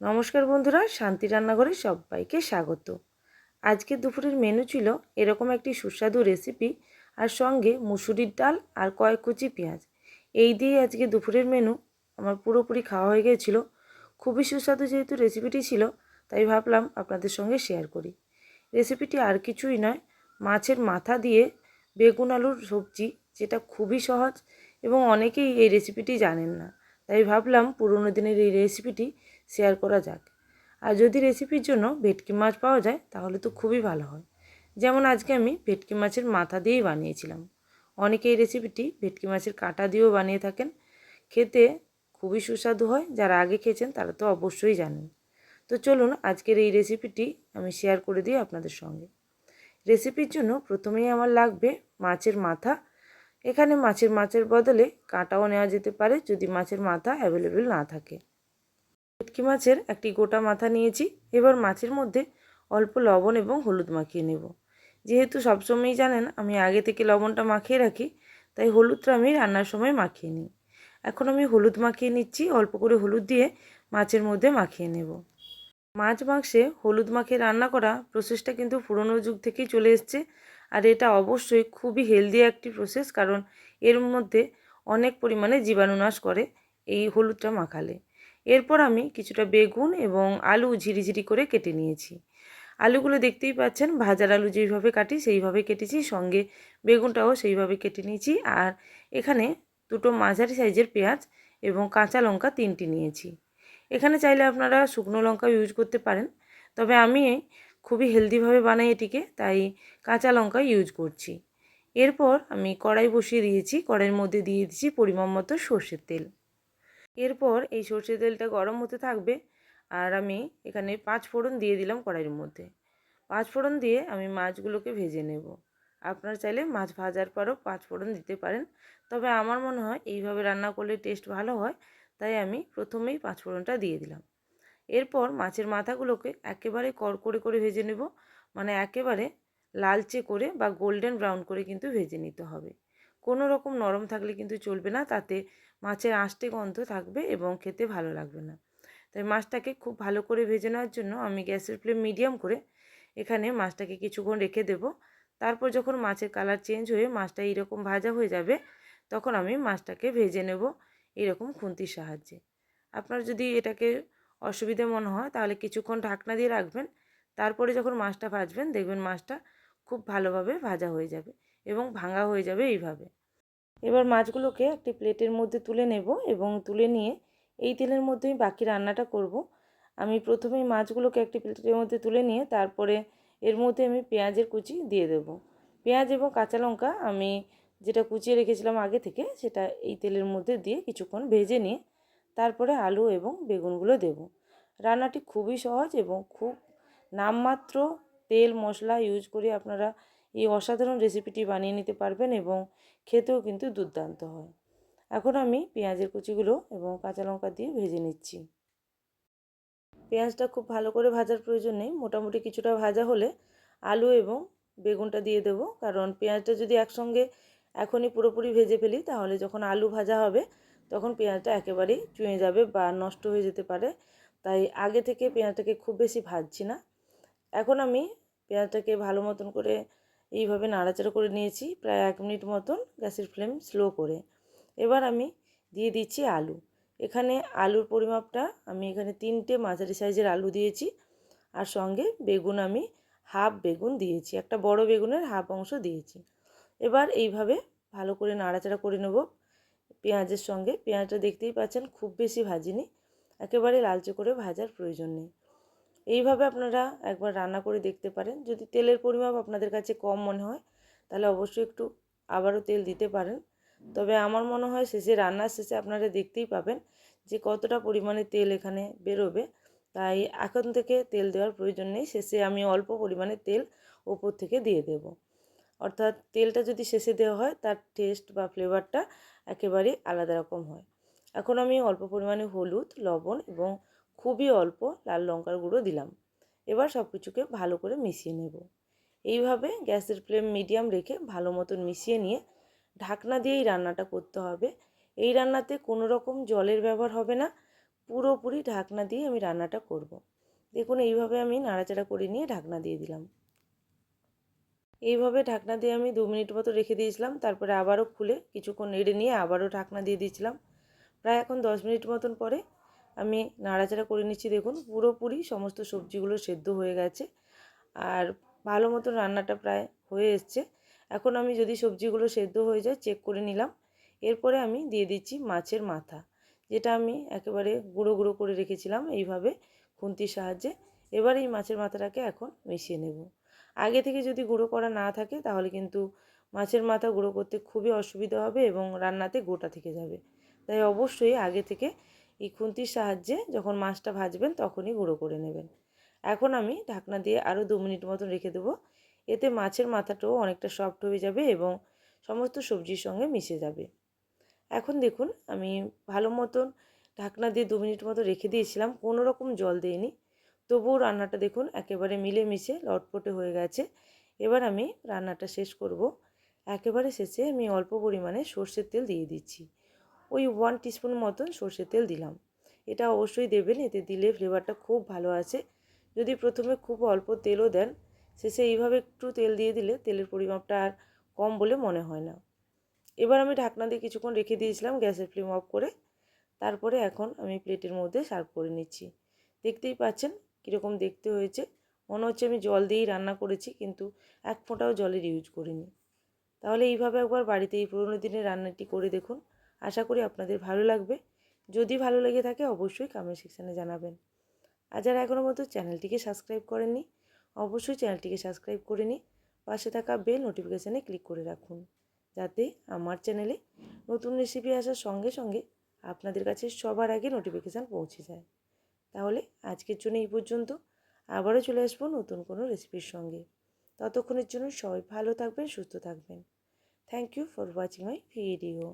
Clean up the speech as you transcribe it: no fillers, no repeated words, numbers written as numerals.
নমস্কার বন্ধুরা, শান্তি রান্নাঘরে সবাইকে স্বাগত। আজকে দুপুরের মেনু ছিল এরকম একটি সুস্বাদু রেসিপি, আর সঙ্গে মুসুরির ডাল আর কয়েক কুচি পেঁয়াজ। এই দিয়ে আজকে দুপুরের মেনু আমার পুরোপুরি খাওয়া হয়ে গিয়েছিল। খুবই সুস্বাদু যেহেতু রেসিপিটি ছিল, তাই ভাবলাম আপনাদের সঙ্গে শেয়ার করি। রেসিপিটি আর কিছুই নয়, মাছের মাথা দিয়ে বেগুন আলুর সবজি, যেটা খুবই সহজ এবং অনেকেই এই রেসিপিটি জানেন না। তাই ভাবলাম পুরোনো দিনের এই রেসিপিটি শেয়ার করা যাক। আর যদি রেসিপির জন্য ভেটকি মাছ পাওয়া যায় তাহলে তো খুবই ভালো হয়। যেমন আজকে আমি ভেটকি মাছের মাথা দিয়েই বানিয়েছিলাম। অনেকে এই রেসিপিটি ভেটকি মাছের কাঁটা দিয়েও বানিয়ে থাকেন। খেতে খুবই সুস্বাদু হয়, যারা আগে খেয়েছেন তারা তো অবশ্যই জানেন। তো চলুন আজকের এই রেসিপিটি আমি শেয়ার করে দিই আপনাদের সঙ্গে। রেসিপির জন্য প্রথমেই আমার লাগবে মাছের মাথা। এখানে মাছের বদলে কাঁটাও নেওয়া যেতে পারে যদি মাছের মাথা অ্যাভেলেবেল না থাকে। ভেটকি মাছের একটি গোটা মাথা নিয়েছি। এবার মাছের মধ্যে অল্প লবণ এবং হলুদ মাখিয়ে নেব। যেহেতু সবসময়ই জানেন আমি আগে থেকে লবণটা মাখিয়ে রাখি, তাই হলুদটা আমি রান্নার সময় মাখিয়ে নিই। এখন আমি হলুদ মাখিয়ে নিচ্ছি, অল্প করে হলুদ দিয়ে মাছের মধ্যে মাখিয়ে নেব। মাছ মাংসে হলুদ মাখিয়ে রান্না করা প্রসেসটা কিন্তু পুরনো যুগ থেকেই চলে এসছে। আর এটা অবশ্যই খুবই হেলদি একটি প্রসেস, কারণ এর মধ্যে অনেক পরিমাণে জীবাণুনাশ করে এই হলুদটা মাখালে। এরপর আমি কিছুটা বেগুন এবং আলু ঝিরিঝিরি করে কেটে নিয়েছি। আলুগুলো দেখতেই পাচ্ছেন, ভাজার আলু যেইভাবে কাটি সেইভাবে কেটেছি, সঙ্গে বেগুনটাও সেইভাবে কেটে নিয়েছি। আর এখানে দুটো মাঝারি সাইজের পেঁয়াজ এবং কাঁচা লঙ্কা 3টি নিয়েছি। এখানে চাইলে আপনারা শুকনো লঙ্কা ইউজ করতে পারেন, তবে আমি খুবই হেলদিভাবে বানাই এটিকে, তাই কাঁচা লঙ্কা ইউজ করছি। এরপর আমি কড়াই বসিয়ে দিয়েছি, কড়াইয়ের মধ্যে দিয়ে দিচ্ছি পরিমাণ মতো সর্ষের তেল। এরপর এই সর্ষের তেলটা গরম হতে থাকবে, আর আমি এখানে 5 ফোড়ন দিয়ে দিলাম কড়াইয়ের মধ্যে। 5 ফোড়ন দিয়ে আমি মাছগুলোকে ভেজে নেব। আপনারা চাইলে মাছ ভাজার পরও 5 ফোড়ন দিতে পারেন, তবে আমার মনে হয় এইভাবে রান্না করলে টেস্ট ভালো হয়, তাই আমি প্রথমেই 5 ফোড়নটা দিয়ে দিলাম। এরপর মাছের মাথাগুলোকে একেবারে কড়কড়ে করে ভেজে নেব, মানে একেবারে লালচে করে বা গোল্ডেন ব্রাউন করে কিন্তু ভেজে নিতে হবে। কোনো রকম নরম থাকলে কিন্তু চলবে না, তাতে মাছের আঁশটে গন্ধ থাকবে এবং খেতে ভালো লাগবে না। তাই মাছটাকে খুব ভালো করে ভেজে নেওয়ার জন্য আমি গ্যাসের ফ্লেম মিডিয়াম করে এখানে মাছটাকে কিছুক্ষণ রেখে দেব। তারপর যখন মাছের কালার চেঞ্জ হয়ে মাছটা এইরকম ভাজা হয়ে যাবে, তখন আমি মাছটাকে ভেজে নেব এইরকম খুন্তির সাহায্যে। আপনার যদি এটাকে অসুবিধে মনে হয় তাহলে কিছুক্ষণ ঢাকনা দিয়ে রাখবেন। তারপরে যখন মাছটা ভাজবেন দেখবেন মাছটা খুব ভালোভাবে ভাজা হয়ে যাবে এবং ভাঙা হয়ে যাবে এইভাবে। এবার মাছগুলোকে একটি প্লেটের মধ্যে তুলে নেব এবং তুলে নিয়ে এই তেলের মধ্যেই বাকি রান্নাটা করব। আমি প্রথমেই মাছগুলোকে একটি প্লেটের মধ্যে তুলে নিয়ে তারপরে এর মধ্যে আমি পেঁয়াজের কুচি দিয়ে দেব। পেঁয়াজ এবং কাঁচা লঙ্কা আমি যেটা কুচিয়ে রেখেছিলাম আগে থেকে, সেটা এই তেলের মধ্যে দিয়ে কিছুক্ষণ ভেজে নিয়ে তারপরে আলু এবং বেগুনগুলো দেব। রান্নাটি খুবই সহজ এবং খুব নামমাত্র তেল মশলা ইউজ করে আপনারা এই অসাধারণ রেসিপিটি বানিয়ে নিতে পারবেন এবং খেতেও কিন্তু দুর্দান্ত হয়। এখন আমি পেঁয়াজের কুচিগুলো এবং কাঁচা লঙ্কা দিয়ে ভেজে নিচ্ছি। পেঁয়াজটা খুব ভালো করে ভাজার প্রয়োজন নেই, মোটামুটি কিছুটা ভাজা হলে আলু এবং বেগুনটা দিয়ে দেবো, কারণ পেঁয়াজটা যদি একসঙ্গে এখনই পুরোপুরি ভেজে ফেলি তাহলে যখন আলু ভাজা হবে তখন পেঁয়াজটা একেবারেই চুঁয়ে যাবে বা নষ্ট হয়ে যেতে পারে। তাই আগে থেকে পেঁয়াজটাকে খুব বেশি ভাজছি না। এখন আমি পেঁয়াজটাকে ভালো মতন করে এইভাবে নাড়াচাড়া করে নিয়েছি প্রায় 1 মিনিট মতন, গ্যাসের ফ্লেম স্লো করে। এবার আমি দিয়ে দিচ্ছি আলু। এখানে আলুর পরিমাপটা আমি এখানে 3টে মাঝারি সাইজের আলু দিয়েছি, আর সঙ্গে বেগুন আমি হাফ বেগুন দিয়েছি, একটা বড় বেগুনের হাফ অংশ দিয়েছি। এবার এইভাবে ভালো করে নাড়াচাড়া করে নেব পেঁয়াজের সঙ্গে। পেঁয়াজটা দেখতেই পাচ্ছেন খুব বেশি ভাজিনি, একেবারে লালচে করে ভাজার প্রয়োজন নেই। এইভাবে আপনারা একবার রান্না করে দেখতে পারেন। যদি তেলের পরিমাপ আপনাদের কাছে কম মনে হয় তাহলে অবশ্যই একটু আবারও তেল দিতে পারেন। তবে আমার মনে হয় শেষে, রান্নার শেষে আপনারা দেখতেই পাবেন যে কতটা পরিমাণে তেল এখানে বেরোবে। তাই এখন থেকে তেল দেওয়ার প্রয়োজন নেই, শেষে আমি অল্প পরিমাণে তেল ওপর থেকে দিয়ে দেব। অর্থাৎ তেলটা যদি শেষে দেওয়া হয় তার টেস্ট বা ফ্লেভারটা একেবারেই আলাদা রকম হয়। এখন আমি অল্প পরিমাণে হলুদ, লবণ এবং খুবই অল্প লাল লঙ্কার গুঁড়ো দিলাম। এবার সব কিছুকে ভালো করে মিশিয়ে নেব। এইভাবে গ্যাসের ফ্লেম মিডিয়াম রেখে ভালো মতন মিশিয়ে নিয়ে ঢাকনা দিয়েই রান্নাটা করতে হবে। এই রান্নাতে কোনো রকম জলের ব্যবহার হবে না, পুরোপুরি ঢাকনা দিয়ে আমি রান্নাটা করব। দেখুন এইভাবে আমি নাড়াচাড়া করে নিয়ে ঢাকনা দিয়ে দিলাম। এইভাবে ঢাকনা দিয়ে আমি 2 মিনিট মতো রেখে দিয়েছিলাম। তারপরে আবারও খুলে কিছুক্ষণ নেড়ে নিয়ে আবারও ঢাকনা দিয়ে দিয়েছিলাম। প্রায় এখন 10 মিনিট মতন পরে আমি নাড়াচাড়া করে নিচ্ছি। দেখুন পুরোপুরি সমস্ত সবজিগুলো সেদ্ধ হয়ে গেছে আর ভালো মতো রান্নাটা প্রায় হয়ে এসছে। এখন আমি যদি সবজিগুলো সেদ্ধ হয়ে যায় চেক করে নিলাম। এরপরে আমি দিয়ে দিচ্ছি মাছের মাথা, যেটা আমি একেবারে গুঁড়ো গুঁড়ো করে রেখেছিলাম এইভাবে খুন্তির সাহায্যে। এবার এই মাছের মাথাটাকে এখন মিশিয়ে নেব। আগে থেকে যদি গুঁড়ো করা না থাকে তাহলে কিন্তু মাছের মাথা গুঁড়ো করতে খুবই অসুবিধা হবে এবং রান্নাতে গোটা থেকে যাবে। তাই অবশ্যই আগে থেকে এই খুন্তির সাহায্যে যখন মাছটা ভাজবেন তখনই গুঁড়ো করে নেবেন। এখন আমি ঢাকনা দিয়ে আরও 2 মিনিট মতন রেখে দেবো। এতে মাছের মাথাটাও অনেকটা সফট হয়ে যাবে এবং সমস্ত সবজির সঙ্গে মিশে যাবে। এখন দেখুন আমি ভালো মতন ঢাকনা দিয়ে 2 মিনিট মতো রেখে দিয়েছিলাম, কোনো রকম জল দিইনি। তবুও রান্নাটা দেখুন একেবারে মিলেমিশে লটপটে হয়ে গেছে। এবার আমি রান্নাটা শেষ করব। একেবারে শেষে আমি অল্প পরিমাণে সর্ষের তেল দিয়ে দিচ্ছি। ওই 1 টিস্পুন মতন সর্ষের তেল দিলাম। এটা অবশ্যই দেবেন, এতে দিলে ফ্লেভারটা খুব ভালো আছে। যদি প্রথমে খুব অল্প তেলও দেন, শেষে এইভাবে একটু তেল দিয়ে দিলে তেলের পরিমাপটা আর কম বলে মনে হয় না। এবার আমি ঢাকনা দিয়ে কিছুক্ষণ রেখে দিয়েছিলাম গ্যাসের ফ্লেম অফ করে। তারপরে এখন আমি প্লেটের মধ্যে সার্ভ করে নিচ্ছি। দেখতেই পাচ্ছেন কীরকম দেখতে হয়েছে। মনে হচ্ছে আমি জল দিয়েই রান্না করেছি, কিন্তু এক ফোঁটাও জলের ইউজ করিনি। তাহলে এইভাবে একবার বাড়িতে এই পুরোনো দিনের রান্নাটি করে দেখুন। আশা করি আপনাদের ভালো লাগবে। যদি ভালো লেগে থাকে অবশ্যই কমেন্ট সেকশানে জানাবেন। আর যারা এখনও মতো চ্যানেলটিকে সাবস্ক্রাইব করেননি, অবশ্যই চ্যানেলটিকে সাবস্ক্রাইব করে নিয়ে পাশে থাকা বেল নোটিফিকেশানে ক্লিক করে রাখুন, যাতে আমার চ্যানেলে নতুন রেসিপি আসার সঙ্গে সঙ্গে আপনাদের কাছে সবার আগে নোটিফিকেশান পৌঁছে যায়। তাহলে আজকের জন্য এই পর্যন্ত। আবারও চলে আসবো নতুন কোনো রেসিপির সঙ্গে। ততক্ষণের জন্য সবাই ভালো থাকবেন, সুস্থ থাকবেন। Thank you for watching my video.